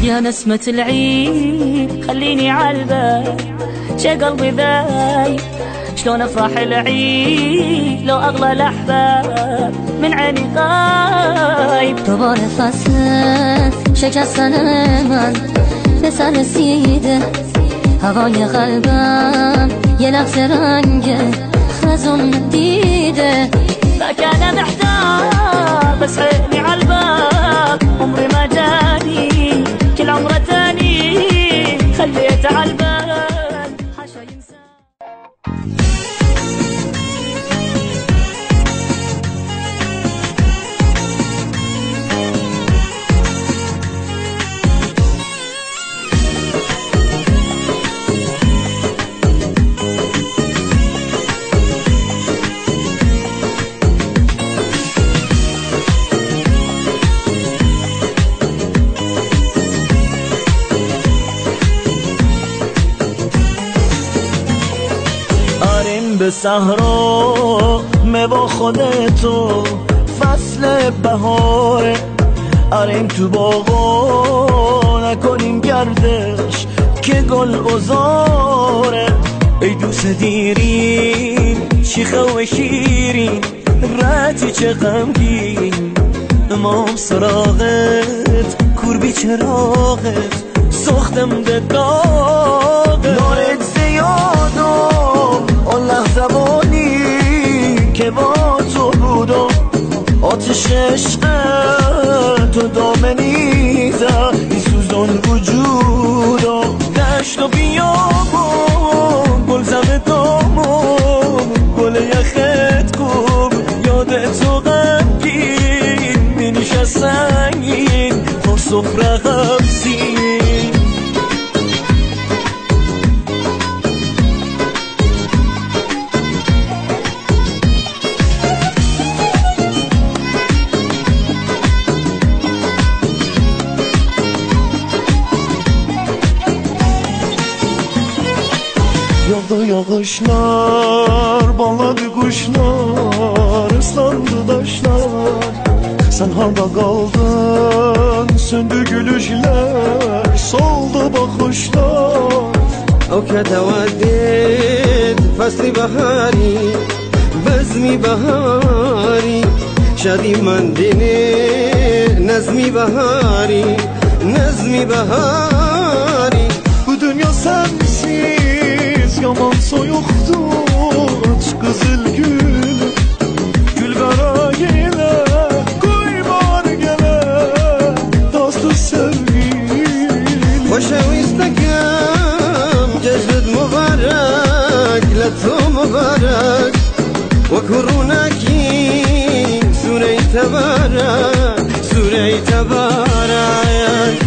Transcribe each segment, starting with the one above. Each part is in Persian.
يا نسمة العيد خليني عالبال شي قلبي ذايب شلون افرح العيد لو اغلى الاحباب من عيني غايب. دوباره فصل شکست من به سر رسیده، هوای قلبم یه لحظه رنگ خزون دیده. فكان محتار بس عيني عالباب عمري ما جاني كل عمره تاني خليته عالبال حاشا ينسى. به صحرا با خودتو فصل بهاره، آریم تو باغا نکنیم گردش که گل بزاره. ای دوست دیرین شیخه و شیرین رتی چه غمگین، امام سراغت کوربی چراغت سختم دقاغه. نارت زیادو اون لحظه بانی که با تو بودم، آتش عشق تو دامنی زد این سوزان وجودم. دشت و بیابون گل زم دامون گل یخت کن یاد تو غمگین مینیشه سنگین با سفره غمزین. Yağdı yağışlar, bağladı kuşlar, ıslandı taşlar. Sen harda kaldın, söndü gülüşler, soldu bakışlar. أو كتودد فصل بهاری بزمی بهاری شدی من دینه نظمی بهاری نظمی بهاری. Bu dünya sensiz yaman soyuktur, aç kızıl gül gül kara gele koy bar gele dostlu sevgili. خوشویستکم جشنت مبارک لتو مبارک و کرونکی سوره تبارک سوره تبارک.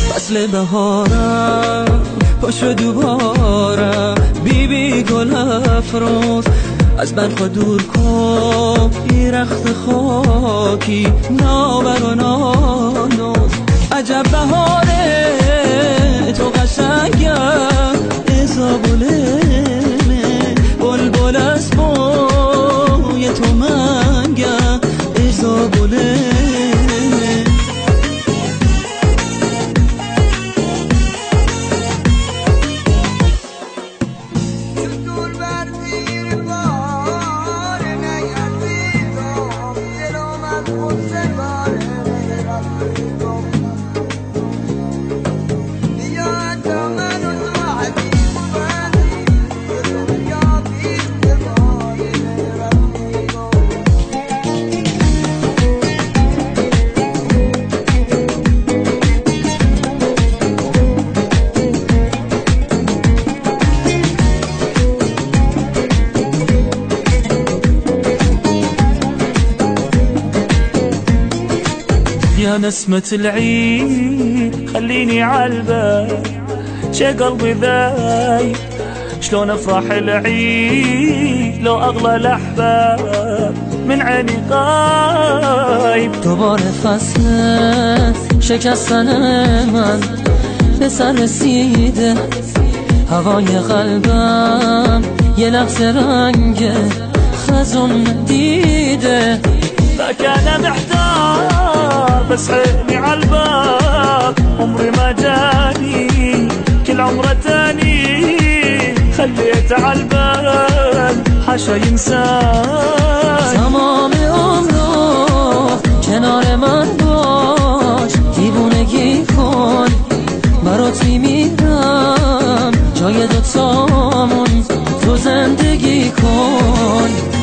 فصل بهارم پاشو دوباره بی بی گل افروز از برق دور کن یه رخت خاکی نابر و نانوز. عجب بهاره تو قشنگم ازابولمه بلبل از بوی تو منگم ازابولمه. يا نسمة العيد خليني عالبال شي قلبي ذايب شلون افرح العيد لو اغلى الاحباب من عيني غايب. دوباره فصل شکستن من به سر رسیده، هوای قلبم یه لحظه رنگ خزون دیده. ذاك انا محتار بس عيني عالباب عمري ما جاني كل عمره تاني خليته عالبال حاشا ينساني. تمام عمرو کنار من باش دیوونگی کن برات میمیرم جای دوتامون تو زندگی کن.